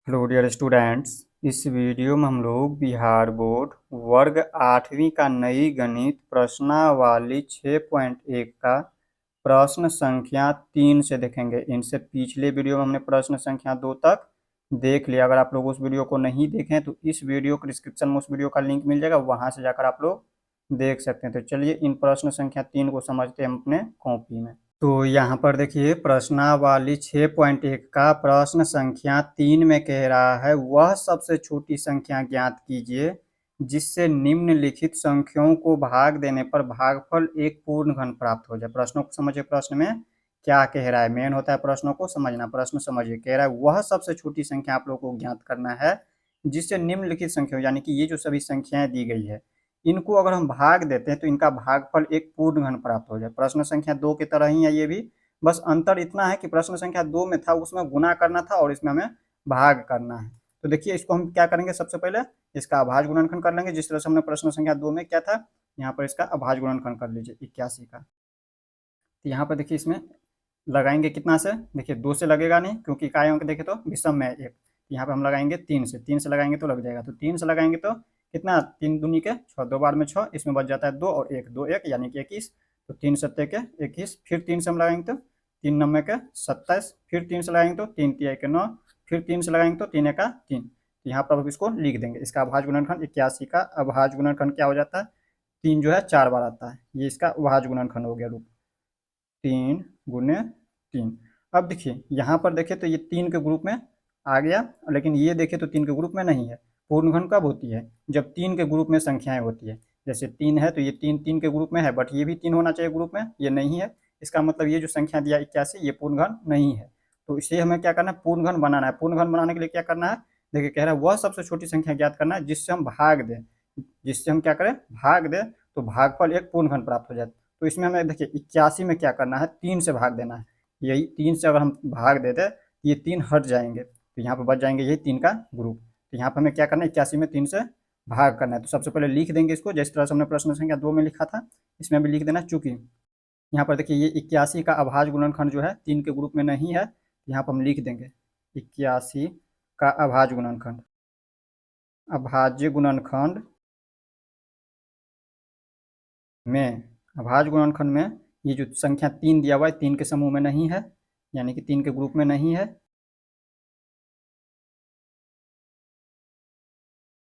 Hello dear students. इस video में हम लोग बिहार बोर्ड वर्ग 8वीं का नई गणित प्रश्नावली 6.1 का प्रश्न संख्या 3 से देखेंगे। इनसे पिछले वीडियो में हमने प्रश्न संख्या 2 तक देख लिया। अगर आप लोग उस वीडियो को नहीं देखें तो इस वीडियो को डिस्क्रिप्शन में उस वीडियो का लिंक मिल जाएगा, वहां से जाकर आप लोग देख सकते हैं। तो चलिए इन प्रश्न संख्या 3 को समझते हैं हम अपने कॉपी में। तो यहाँ पर देखिए प्रश्नावली 6.1 का प्रश्न संख्या 3 में कह रहा है, वह सबसे छोटी संख्या ज्ञात कीजिए जिससे निम्नलिखित संख्याओं को भाग देने पर भागफल एक पूर्ण घन प्राप्त हो जाए। प्रश्नों को समझिए, प्रश्न में क्या कह रहा है। मेन होता है प्रश्नों को समझना। प्रश्न समझिए, कह रहा है वह सबसे छोटी संख्या आप लोगों को ज्ञात करना है जिससे निम्नलिखित संख्या, यानी कि ये जो सभी संख्याएं दी गई है इनको अगर हम भाग देते हैं तो इनका भागफल एक पूर्ण घन प्राप्त हो जाए। प्रश्न संख्या 2 की तरह ही है ये भी, बस अंतर इतना है कि प्रश्न संख्या 2 में था उसमें गुना करना था और इसमें हमें भाग करना है। तो देखिए इसको हम क्या करेंगे, सबसे पहले इसका अभाज्य गुणनखंड कर लेंगे, जिस तरह से हमने प्रश्न संख्या 2 में क्या था, यहाँ पर इसका अभाज्य गुणनखंड कर लीजिए 81 का। तो यहाँ पर देखिए इसमें लगाएंगे कितना से, देखिए 2 से लगेगा नहीं क्योंकि इकाई अंक देखे तो विषम में एक। यहाँ पे हम लगाएंगे 3 से, 3 से लगाएंगे तो लग जाएगा। तो 3 से लगाएंगे तो कितना, 3 दूनी के 6, 2 बार में 6, इसमें बच जाता है 2 और 1, 2 1 यानी कि 21। तो 3 सत्ते के 21, फिर 3 से हम लगाएंगे तो 3 नब्बे के 27, फिर 3 से लगाएंगे तो 3 तिया के 9, फिर 3 से लगाएंगे तो 3 एका 3। तो यहाँ पर अब इसको लिख देंगे। इसका अभाज्य गुणनखंड 81 का अभाज्य गुणनखंड क्या हो जाता है, 3 जो है 4 बार आता है, ये इसका अभाज्य गुणनखंड हो गया रूप 3 गुने 3। अब देखिए यहाँ पर देखें तो ये 3 के ग्रुप में आ गया, लेकिन ये देखें तो 3 के ग्रुप में नहीं है। पूर्ण घन कब होती है, जब 3 के ग्रुप में संख्याएं होती है। जैसे 3 है तो ये 3 के ग्रुप में है, बट ये भी 3 होना चाहिए ग्रुप में, ये नहीं है। इसका मतलब ये जो संख्या दिया 81 ये पूर्ण घन नहीं है। तो इसे हमें क्या करना है, पूर्ण घन बनाना है। पूर्ण घन बनाने के लिए क्या करना है, देखिए कह रहा है वह सबसे छोटी संख्या ज्ञात करना है जिससे हम भाग दें, जिससे हम क्या करें, भाग दें तो भागफल एक पूर्ण घन प्राप्त हो जाए। तो इसमें हमें देखिए 81 में क्या करना है, 3 से भाग देना है। यही 3 से अगर हम भाग देते ये 3 हट जाएंगे तो यहाँ पर बच जाएंगे यही 3 का ग्रुप। तो यहाँ पर हमें क्या करना है, 81 में 3 से भाग करना है। तो सबसे पहले लिख देंगे इसको जिस तरह से हमने प्रश्न संख्या 2 में लिखा था, इसमें भी लिख देना। चूंकि यहाँ पर देखिए ये 81 का अभाज्य गुणनखंड जो है 3 के ग्रुप में नहीं है, यहाँ पर हम लिख देंगे 81 का अभाज्य गुणनखंड। अभाज्य गुणनखंड में, अभाज्य गुणनखंड में ये जो संख्या 3 दिया हुआ है 3 के समूह में नहीं है, यानी कि 3 के ग्रुप में नहीं है,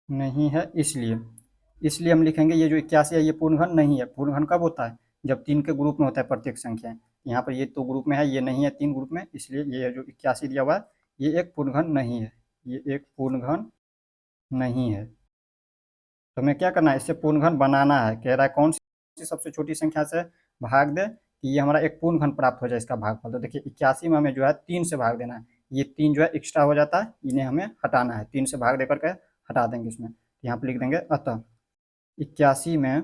नहीं है। इसलिए हम लिखेंगे ये जो 81 है ये पूर्ण घन नहीं है। पूर्ण घन कब होता है, जब 3 के ग्रुप में होता है प्रत्येक संख्या। यहाँ पर ये तो ग्रुप में है, ये नहीं है 3 ग्रुप में, इसलिए ये जो 81 दिया हुआ है ये एक पूर्ण घन नहीं है, ये एक पूर्ण घन नहीं है। तो हमें क्या करना है, इससे पूर्ण घन बनाना है। कह रहा है कौन सी सबसे छोटी संख्या से भाग दे कि ये हमारा एक पूर्ण घन प्राप्त हो जाए इसका भागफल। तो देखिए 81 में हमें जो है 3 से भाग देना है। ये 3 जो है एक्स्ट्रा हो जाता है, इन्हें हमें हटाना है। 3 से भाग दे करके हटा देंगे इसमें। यहाँ पर लिख देंगे अतः 81 में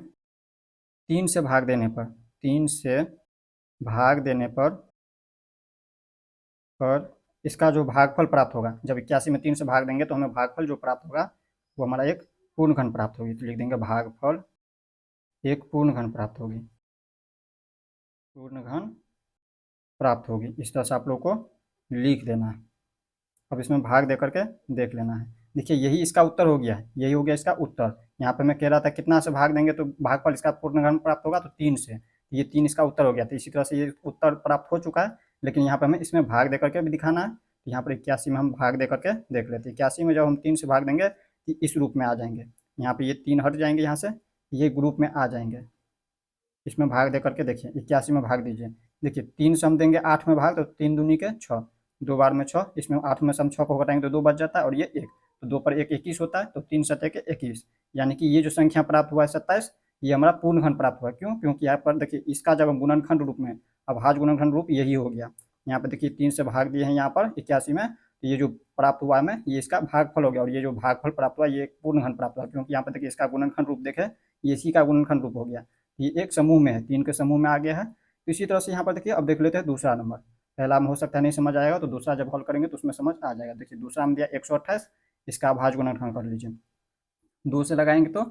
3 से भाग देने पर, 3 से भाग देने पर इसका जो भागफल प्राप्त होगा, जब 81 में 3 से भाग देंगे तो हमें भागफल जो प्राप्त होगा वो हमारा एक पूर्ण घन प्राप्त होगी। तो लिख देंगे भागफल एक पूर्ण घन प्राप्त होगी, पूर्ण घन प्राप्त होगी। इस तरह से आप लोग को लिख देना है। अब इसमें भाग दे करके देख लेना है। देखिए यही इसका उत्तर हो गया है, यही हो गया इसका उत्तर। यहाँ पे मैं कह रहा था कितना से भाग देंगे तो भागफल इसका पूर्ण घन प्राप्त होगा, तो 3 से। ये 3 इसका उत्तर हो गया। तो इसी तरह से ये उत्तर प्राप्त हो चुका है, लेकिन यहाँ पे हमें इसमें भाग दे करके भी दिखाना है। तो यहाँ पर 81 में हम भाग दे करके देख लेते हैं। 81 में जब हम 3 से भाग देंगे तो इस रूप में आ जाएंगे। यहाँ पे ये 3 हट जाएंगे, यहाँ से ये ग्रुप में आ जाएंगे। इसमें भाग दे करके देखिए 81 में भाग दीजिए। देखिए 3 से हम देंगे 8 में भाग, तो 3 दूनी के 6, 2 बार में 6, इसमें 8 में से हम 6 को घटाएंगे तो 2 बच जाता है और ये 1, तो 2 पर 1 21 होता है। तो 3 सत्ते के 21, यानी कि ये जो संख्या प्राप्त हुआ है 27, ये हमारा पूर्ण घन प्राप्त हुआ। क्यों, क्योंकि यहाँ पर देखिए इसका जब हम गुणनखंड रूप में, अभाज्य गुणनखंड रूप यही हो गया। यहाँ पर देखिए 3 से भाग दिए हैं यहाँ पर 81 में, तो ये जो प्राप्त हुआ हमें ये इसका भागफल हो गया। और ये जो भागफल प्राप्त हुआ ये एक पूर्ण घन प्राप्त हुआ, क्योंकि यहाँ पर देखिए इसका गुणनखंड रूप देखे ये इसी का गुणनखंड रूप हो गया। ये एक समूह में है, 3 के समूह में आ गया है। तो इसी तरह से यहाँ पर देखिए अब देख लेते हैं दूसरा नंबर। पहला में हो सकता है नहीं समझ आएगा, तो दूसरा जब हल करेंगे तो उसमें समझ आ जाएगा। देखिए दूसरा में दिया 128, इसका अभाज्य गुणनखंड कर लीजिए। 2 से लगाएंगे तो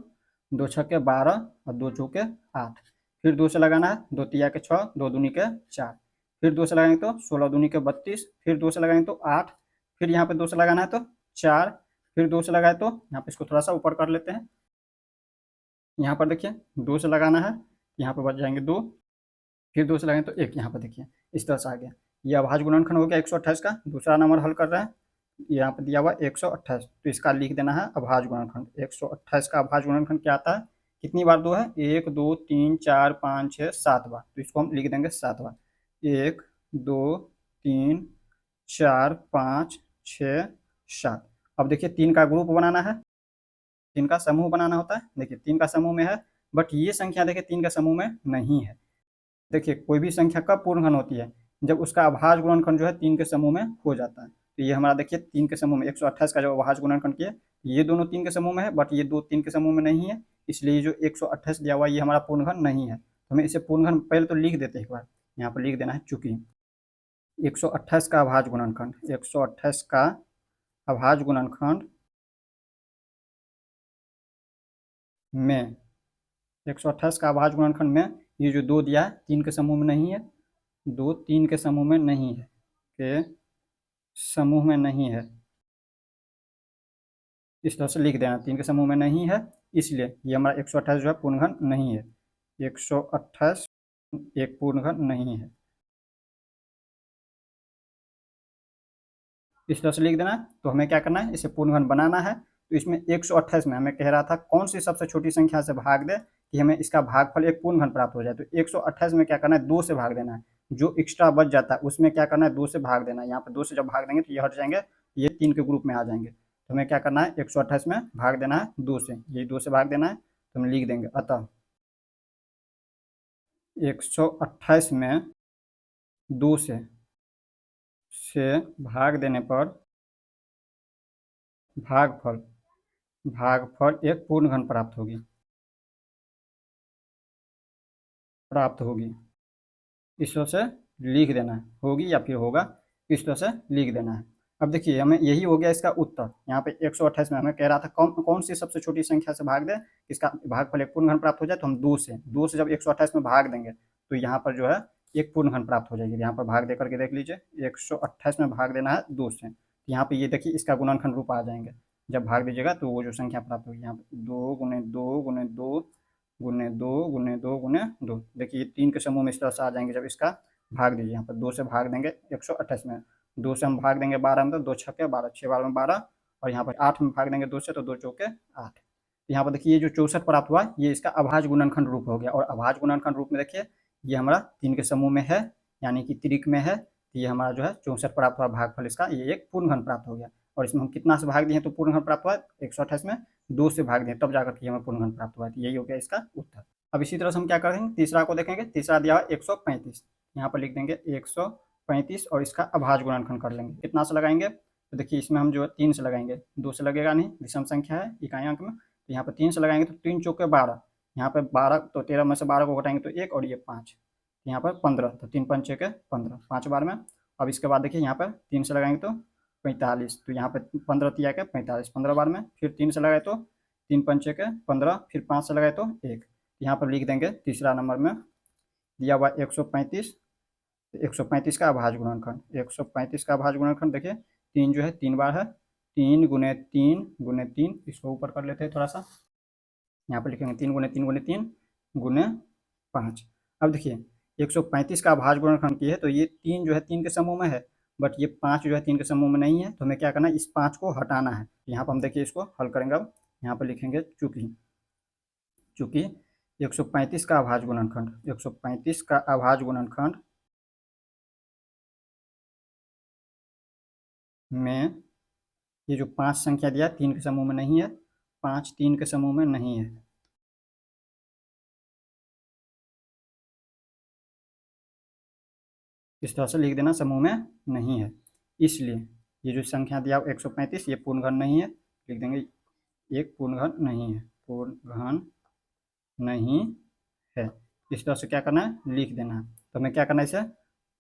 2 छक्के 12 और 2 चौके 8, फिर 2 से लगाना है, 2 तिया के 6, 2 दूनी के 4, फिर 2 से लगाएंगे तो 16 दूनी के 32, फिर 2 से लगाएंगे तो 8, फिर यहाँ पे 2 से लगाना है तो 4, फिर 2 से लगाए तो यहाँ पे इसको थोड़ा सा ऊपर कर लेते हैं। यहाँ पर देखिए 2 से लगाना है, यहाँ पर बच जाएंगे 2, फिर 2 से लगाएंगे तो 1, यहाँ पर देखिए इस तरह से आ गया। ये अभाज्य गुणनखंड हो गया 128 का। दूसरा नंबर हल कर रहे हैं, यहाँ पर दिया हुआ 128, तो इसका लिख देना है अभाज्य गुणनखंड। 128 का अभाज्य गुणनखंड क्या आता है, कितनी बार 2 है, 1 2 3 4 5 6 7 बार, तो इसको हम लिख देंगे 7 बार। 1 2 3 4 5 6 7। अब देखिए 3 का ग्रुप बनाना है, 3 का समूह बनाना होता है। देखिए 3 का समूह में है, बट ये संख्या देखिए 3 के समूह में नहीं है। देखिए कोई भी संख्या कब पूर्णघन होती है, जब उसका अभाज्य गुणनखंड जो है 3 के समूह में हो जाता है। तो ये हमारा देखिए 3 के समूह में 128 का जो अभाज्य गुणनखंड किया, ये दोनों 3 के समूह में है, बट ये दो 3 के समूह में नहीं है, इसलिए जो 128 दिया हुआ ये हमारा पूर्णघन नहीं है। तो हमें इसे पूर्णघन पहले तो लिख देते हैं एक बार, यहाँ पर लिख देना है, चूंकि 128 का अभाज्य गुणनखंड, 128 का अभाज्य गुणनखंड में 128 का अभाज्य गुणनखंड में ये जो 2 दिया है 3 के समूह में नहीं है, 2 3 के समूह में नहीं है, के समूह में नहीं है, इस तरह से लिख देना, 3 के समूह में नहीं है, इसलिए ये हमारा 128 जो है पूर्णघन नहीं है। 128 एक पूर्णघन नहीं है, इस तरह से लिख देना। तो हमें क्या करना है, इसे पूर्णघन बनाना है। तो इसमें 128 में हमें कह रहा था कौन सी सबसे छोटी संख्या से भाग दे कि हमें इसका भागफल एक पूर्णघन प्राप्त हो जाए। तो 128 में क्या करना है, 2 से भाग देना है, जो एक्स्ट्रा बच जाता है उसमें क्या करना है, 2 से भाग देना है। यहाँ पर 2 से जब भाग देंगे तो ये हट जाएंगे, ये 3 के ग्रुप में आ जाएंगे। तो हमें क्या करना है, 128 में भाग देना है 2 से, ये 2 से भाग देना है, तो हम लिख देंगे अतः 128 में 2 से भाग देने पर भागफल एक पूर्णघन प्राप्त होगी, इस तरह से लिख देना है, होगी या फिर होगा, इस तरह से लिख देना है। अब देखिए हमें यही हो गया इसका उत्तर। यहाँ पे 128 में हमें कह रहा था कौन सी सबसे छोटी संख्या से भाग दे इसका भागफल एक पूर्णघन प्राप्त हो जाए, तो हम 2 से जब 128 में भाग देंगे तो यहाँ पर जो है एक पूर्णघन प्राप्त हो जाएगी। यहाँ पर भाग दे करके देख लीजिए, 128 में भाग देना है 2 से, यहाँ पे ये देखिए इसका गुणनखंड रूप आ जाएंगे। जब भाग दीजिएगा तो वो जो संख्या प्राप्त होगी, यहाँ पे 2 गुने 2 गुने 2 गुने 2 गुने 2 गुने 2, देखिए 3 के समूह में इस तरह से आ जाएंगे। जब इसका भाग दीजिए, यहाँ पर 2 से भाग देंगे 128 में, 2 से हम भाग देंगे 12 में, तो 2 छक्के 12, 6 12 में 12, और यहाँ पर 8 में भाग देंगे 2 से, तो 2 चौके 8। यहाँ पर देखिए ये जो 64 प्राप्त हुआ ये इसका अभाज्य गुणनखंड रूप हो गया। और अभाज्य गुणनखंड रूप में देखिए ये हमारा 3 के समूह में है, यानी कि त्रिक में है, तो ये हमारा जो है 64 प्राप्त हुआ भागफल इसका, ये एक पूर्णघन प्राप्त हो गया। और इसमें हम कितना से भाग दिए तो पूर्णघन प्राप्त हुआ, 128 में 2 से भाग दिए तब जाकर के हमें पूर्णघन प्राप्त हुआ, तो यही हो गया इसका उत्तर। अब इसी तरह से हम क्या करेंगे, तीसरा को देखेंगे। तीसरा दिया हुआ 135, यहाँ पर लिख देंगे 135 और इसका अभाज्य गुणनखंड कर लेंगे। कितना से लगाएंगे, तो देखिए इसमें हम जो है 3 से लगाएंगे, 2 से लगेगा नहीं, विषम संख्या है इकाई अंक में, तो यहाँ पर 3 से लगाएंगे तो 3 चौके 12, यहाँ पर 12, तो 13 में से 12 को घटाएंगे तो 1, और ये 5, यहाँ पर 15, तो 3 पंचे के 15, 5 बार में। अब इसके बाद देखिए यहाँ पर 3 से लगाएंगे तो 45, तो यहाँ पर 15 तिया के 45, 15 बार में। फिर 3 से लगाए तो 3 पंचे के 15, फिर 5 से लगाए तो 1, यहाँ पर लिख देंगे तीसरा नंबर में दिया हुआ 135, 135 का अभाज्य गुणनखंड। 135 का अभाज्य गुणनखंड देखिए 3 जो है 3 बार है, 3 गुने 3 गुने 3, इसको ऊपर कर लेते हैं थोड़ा सा, यहाँ पर लिखेंगे 3 गुने 3 गुने 3 गुने 5। अब देखिए 135 का अभाज्य गुणनखंड की है, तो ये 3 जो है 3 के समूह में है, बट ये 5 जो है 3 के समूह में नहीं है, तो हमें क्या करना है, इस 5 को हटाना है। यहाँ पर हम देखिए इसको हल करेंगे। अब यहाँ पर लिखेंगे चूंकि 135 का अभाज्य गुणनखंड, 135 का अभाज्य गुणनखंड में ये जो 5 संख्या दिया 3 के समूह में नहीं है, 5 3 के समूह में नहीं है, इस तरह से लिख देना, समूह में नहीं है, इसलिए ये जो संख्या दिया 135 ये पूर्णघन नहीं है, लिख देंगे एक पूर्णघन नहीं है, पूर्णघन नहीं है। इस तरह से क्या करना है, लिख देना है। तो हमें क्या करना है, इसे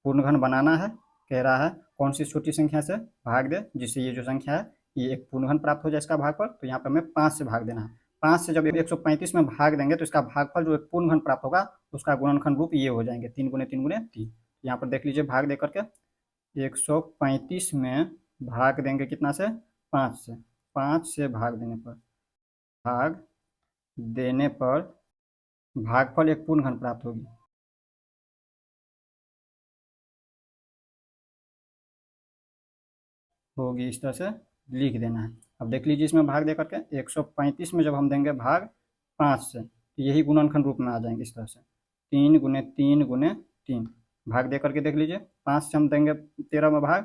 पूर्णघन बनाना है। कह रहा है कौन सी छोटी संख्या से भाग दे जिससे ये जो संख्या है ये एक पूर्णघन प्राप्त हो जाए इसका भागफल। तो यहाँ पर हमें 5 से भाग देना है। 5 से जब 135 में भाग देंगे तो इसका भागफल जो एक पूर्णघन प्राप्त होगा उसका गुणनखंड रूप ये हो जाएंगे, 3 गुने 3 गुने 3। यहाँ पर देख लीजिए भाग दे करके 135 में भाग देंगे कितना से, 5 से भाग देने पर भागफल एक पूर्ण घन प्राप्त होगी इस तरह से लिख देना है। अब देख लीजिए इसमें भाग दे करके 135 में जब हम देंगे भाग 5 से तो यही गुणनखंड रूप में आ जाएंगे इस तरह से 3 × 3 × 3 भाग दे करके देख लीजिए 5 से हम देंगे 13 में भाग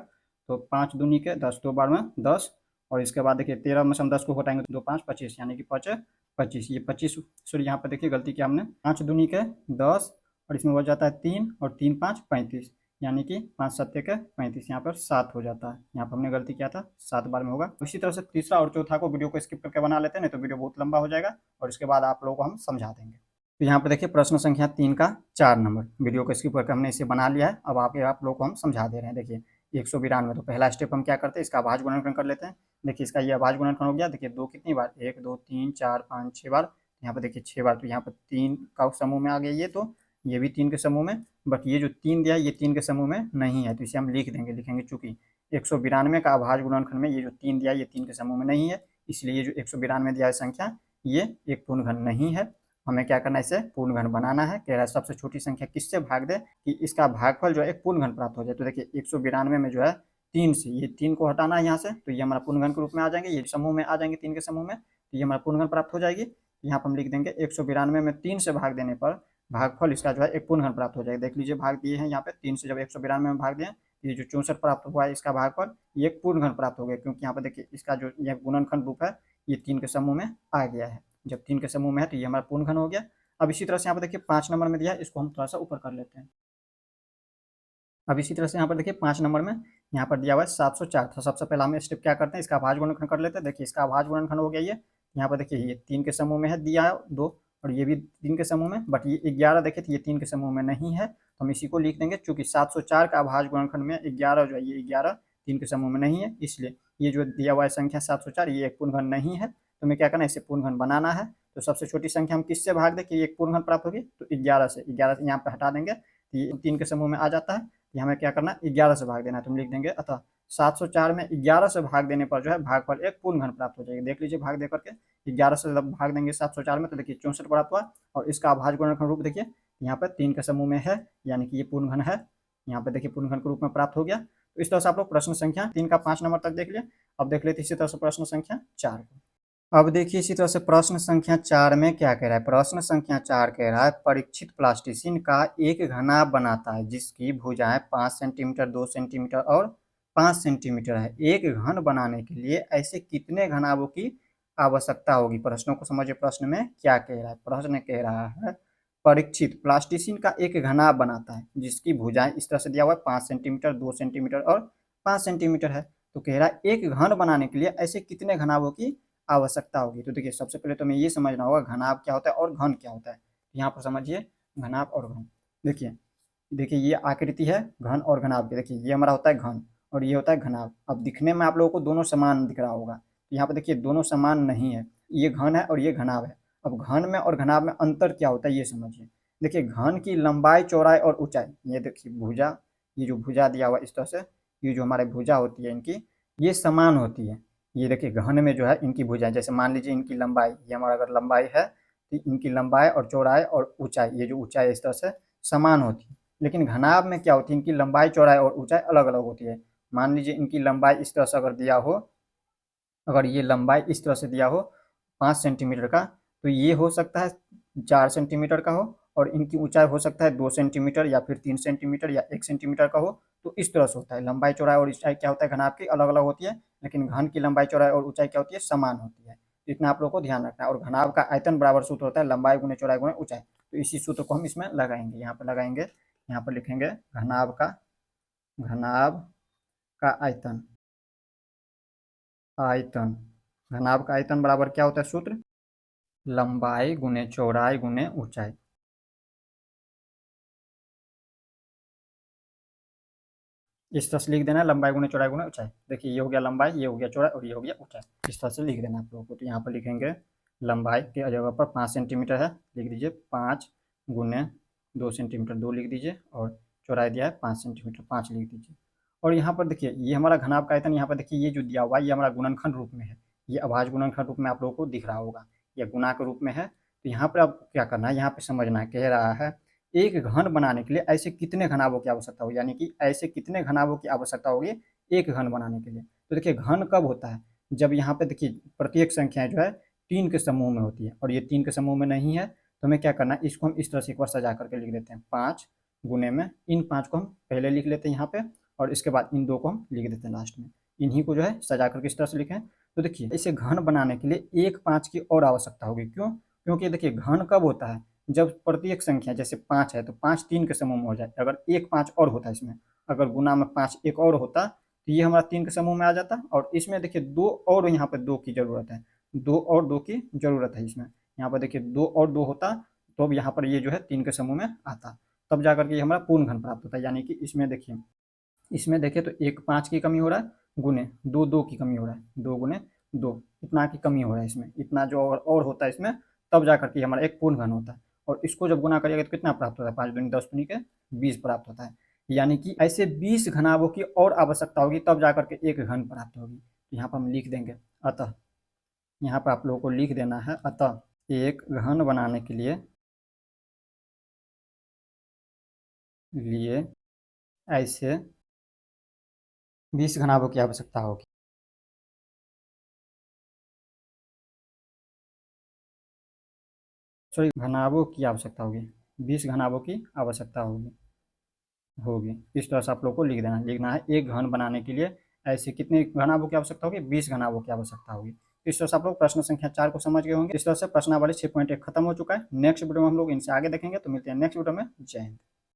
तो 5 दूनी के 10 2 बार में 10 और इसके बाद देखिए 13 में से हम 10 को घटाएंगे तो 2 5 25 यानी कि 25 ये 25 सॉरी यहाँ पर देखिए गलती किया हमने 5 दूनी के 10 और इसमें हो जाता है 3 और 3 5 35 यानी कि 5 7 के 35 यहाँ पर 7 हो जाता है। यहाँ पर हमने गलती किया था 7 बार में होगा। इसी तरह से तीसरा और चौथा को वीडियो को स्किप करके बना लेते हैं नहीं तो वीडियो बहुत लंबा हो जाएगा और इसके बाद आप लोगों को हम समझा देंगे। तो यहाँ पर देखिए प्रश्न संख्या 3 का 4 नंबर वीडियो को स्किप करके हमने इसे बना लिया है। अब आप लोगों को हम समझा दे रहे हैं। देखिए 192 तो पहला स्टेप हम क्या करते हैं इसका अभाज्य गुणनखंड कर लेते हैं। देखिए इसका ये अभाज्य गुणनखंड हो गया। देखिए 2 कितनी बार 1 2 3 4 5 6 बार यहाँ पर देखिए 6 बार तो यहाँ पर 3 का समूह में आ गया ये तो ये भी 3 के समूह में बट ये जो 3 दिया है ये 3 के समूह में नहीं है तो इसे हम लिखेंगे चूंकि 192 का अभाज्य गुणनखंड में ये जो 3 दिया है ये 3 के समूह में नहीं है इसलिए ये जो 192 दिया है संख्या ये एक पूर्ण घन नहीं है। हमें क्या करना है इसे पूर्ण घन बनाना है। कह रहा है सबसे छोटी संख्या किससे भाग दे कि इसका भागफल जो है एक पूर्ण घन प्राप्त हो जाए। तो देखिए 192 में जो है 3 से ये 3 को हटाना है यहाँ से तो ये हमारा पूर्ण घन के रूप में आ जाएंगे ये समूह में आ जाएंगे 3 के समूह में तो ये हमारा पूर्ण घन प्राप्त हो जाएगी। यहाँ पर हम लिख देंगे 192 में 3 से भाग देने पर भागफल इसका जो है एक पूर्ण घन प्राप्त हो जाएगा। देख लीजिए भाग दिए हैं यहाँ पे 3 से जब 192 में भाग दिए ये जो 64 प्राप्त हुआ है इसका भागफल ये एक पूर्ण घन प्राप्त हो गया क्योंकि यहाँ पर देखिए इसका जो यह गुणनखंड रूप है ये 3 के समूह में आ गया है। जब 3 के समूह में है तो ये हमारा पूर्ण घन हो गया। अब इसी तरह से यहाँ पर देखिए 5 नंबर में दिया है इसको हम थोड़ा सा ऊपर कर लेते हैं। अब इसी तरह से यहाँ पर देखिए 5 नंबर में यहाँ पर दिया हुआ है 704 तो सबसे पहले हम स्टेप क्या करते हैं इसका अभाज्य गुणनखंड कर लेते हैं। देखिए इसका अभाज्य गुणनखंड हो गया ये यहाँ पर देखिए ये 3 के समूह में है दिया है 2 और ये भी 3 के समूह में बट ये 11 देखिए तो ये 3 के समूह में नहीं है तो हम इसी को लिख देंगे चूंकि 704 का अभाज्य गुणनखंड में 11 जो है ये 11 3 के समूह में नहीं है इसलिए ये जो दिया हुआ है संख्या 704 ये एक पूर्ण घन नहीं है। तो हमें क्या करना है इसे पूर्ण घन बनाना है। तो सबसे छोटी संख्या हम किससे भाग दें कि एक पूर्ण घन प्राप्त होगी तो 11 से यहाँ पर हटा देंगे तो ये 3 के समूह में आ जाता है। हमें क्या करना है 11 से भाग देना है। तुम लिख देंगे अतः 704 में 11 से भाग देने पर जो है भागफल एक पूर्ण घन प्राप्त हो जाएगा। देख लीजिए भाग दे करके 11 से जब भाग देंगे 704 में तो देखिए 64 प्राप्त हुआ और इसका अभाज्य गुणनखंड रूप देखिए यहाँ पर 3 के समूह में है यानी कि ये पूर्ण घन है। यहाँ पे देखिए पूर्ण घन के रूप में प्राप्त हो गया। तो इस तरह से आप लोग प्रश्न संख्या 3 का 5 नंबर तक देख लिया। अब देख लेते इसी तरह से प्रश्न संख्या 4 को। अब देखिए इसी तरह से प्रश्न संख्या 4 में क्या कह रहा है। प्रश्न संख्या 4 कह रहा है परीक्षित प्लास्टिसिन का एक घनाभ बनाता है जिसकी भुजाएं 5 सेंटीमीटर 2 सेंटीमीटर और 5 सेंटीमीटर है। एक घन बनाने के लिए ऐसे कितने घनाभों की आवश्यकता होगी। प्रश्नों को समझिए प्रश्न में क्या कह रहा है। प्रश्न कह रहा है परीक्षित प्लास्टिसिन का एक घनाभ बनाता है जिसकी भुजाएं इस तरह से दिया हुआ है 5 सेंटीमीटर 2 सेंटीमीटर और 5 सेंटीमीटर है। तो कह रहा है एक घन बनाने के लिए ऐसे कितने घनाभों की आवश्यकता होगी। तो देखिए सबसे पहले तो हमें ये समझना होगा घनाभ क्या होता है और घन क्या होता है। यहाँ पर समझिए घनाभ और घन। देखिए ये आकृति है घन और घनाभ की। देखिए ये हमारा होता है घन और ये होता है घनाभ। अब दिखने में आप लोगों को दोनों समान दिख रहा होगा। यहाँ पर देखिए दोनों समान नहीं है ये घन है और ये घनाभ है। अब घन में और घनाभ में अंतर क्या होता है ये समझिए। देखिए घन की लंबाई चौड़ाई और ऊंचाई ये देखिए भुजा ये जो भुजा दिया हुआ इस तरह से ये जो हमारे भुजा होती है इनकी ये समान होती है। ये देखिए घन में जो है इनकी भुजाएं जैसे मान लीजिए इनकी लंबाई ये हमारा अगर लंबाई है तो इनकी लंबाई और चौड़ाई और ऊंचाई ये जो ऊंचाई इस तरह से समान होती है। लेकिन घनाभ में क्या होती है इनकी लंबाई चौड़ाई और ऊंचाई अलग अलग होती है। मान लीजिए इनकी लंबाई इस तरह से अगर दिया हो अगर ये लंबाई इस तरह से दिया हो 5 सेंटीमीटर का तो ये हो सकता है 4 सेंटीमीटर का हो और इनकी ऊंचाई हो सकता है 2 सेंटीमीटर या फिर 3 सेंटीमीटर या 1 सेंटीमीटर का हो। तो इस तरह से होता है लंबाई चौड़ाई और ऊंचाई क्या होता है घनाभ की अलग अलग होती है लेकिन घन की लंबाई चौड़ाई और ऊंचाई क्या होती है समान होती है। इतना आप लोग को ध्यान रखना है। और घनाभ का आयतन बराबर सूत्र होता है लंबाई गुने चौड़ाई गुने ऊंचाई। तो इसी सूत्र को हम इसमें लगाएंगे यहाँ पर लगाएंगे यहाँ पर लिखेंगे घनाभ का आयतन घनाभ का आयतन बराबर क्या होता है सूत्र लंबाई गुने चौड़ाई गुने ऊंचाई। इस तरह से लिख देना लंबाई गुने चौड़ाई गुने ऊंचाई। देखिए ये हो गया लंबाई ये हो गया चौड़ाई और ये हो गया ऊंचाई। इस तरह से लिख देना आप लोगों को। तो यहाँ पर लिखेंगे लंबाई की जगह पर 5 सेंटीमीटर है लिख दीजिए 5 गुने 2 सेंटीमीटर 2 लिख दीजिए और चौड़ाई दिया है 5 सेंटीमीटर 5 लिख दीजिए। और यहाँ पर देखिए ये हमारा घनाभ का आयतन, यहाँ पर देखिए ये जो दिया हुआ है ये हमारा गुणनखंड रूप में है, ये अभाज्य गुणनखंड रूप में आप लोगों को दिख रहा होगा, ये गुणा के रूप में है। तो यहाँ पर आपको क्या करना है, यहाँ पे समझना है, कह रहा है एक घन बनाने के लिए ऐसे कितने घनाभों की आवश्यकता होगी, यानी कि ऐसे कितने घनाभों की आवश्यकता होगी एक घन बनाने के लिए। तो देखिए घन कब होता है, जब यहाँ पे देखिए प्रत्येक संख्या जो है 3 के समूह में होती है, और ये 3 के समूह में नहीं है, तो हमें क्या करना है, इसको हम इस तरह से एक बार सजा करके लिख देते हैं, 5 गुने में इन 5 को हम पहले लिख लेते हैं यहाँ पे, और इसके बाद इन 2 को हम लिख देते हैं लास्ट में, इन्हीं को जो है सजा करके इस तरह से लिखें। तो देखिए इसे घन बनाने के लिए एक 5 की और आवश्यकता होगी, क्यों, क्योंकि देखिए घन कब होता है, जब प्रत्येक संख्या जैसे 5 है तो 5 3 के समूह में हो जाए, अगर एक 5 और होता है इसमें, अगर गुना में 5 एक और होता तो ये हमारा 3 के समूह में आ जाता, और इसमें देखिए 2 और, यहाँ पर 2 की जरूरत है, 2 की जरूरत है इसमें, यहाँ पर देखिए 2 और 2 होता तो अब यहाँ पर ये जो है 3 के समूह में आता, तब जाकर के ये हमारा पूर्ण घन प्राप्त होता है। यानी कि इसमें देखिए तो एक 5 की कमी हो रहा है, गुने 2 की कमी हो रहा है, 2 गुने 2 इतना की कमी हो रहा है इसमें, इतना जो और होता है इसमें, तब जा करके हमारा एक पूर्ण घन होता है। और इसको जब गुना करिएगा तो कितना प्राप्त होता है, 5 दूनी 10 दूनी के 20 प्राप्त होता है। यानी कि ऐसे 20 घनाभों की और आवश्यकता होगी तब जा करके एक घन प्राप्त होगी। तो यहाँ पर हम लिख देंगे अतः, यहाँ पर आप लोगों को लिख देना है अतः एक घन बनाने के लिए ऐसे 20 घनाभों की आवश्यकता होगी। सॉरी, घनाभों की आवश्यकता होगी, 20 घनाभों की आवश्यकता होगी होगी इस तरह से आप लोग को लिखना है एक घन बनाने के लिए ऐसे कितने घनाभों की आवश्यकता होगी, 20 घनाभों की आवश्यकता होगी। इस तरह से आप लोग प्रश्न संख्या 4 को समझ गए होंगे। इस तरह से प्रश्नावली 6.1 खत्म हो चुका है। नेक्स्ट वीडियो में हम लोग इनसे आगे देखेंगे, तो मिलते हैं नेक्स्ट वीडियो में। जय हिंद।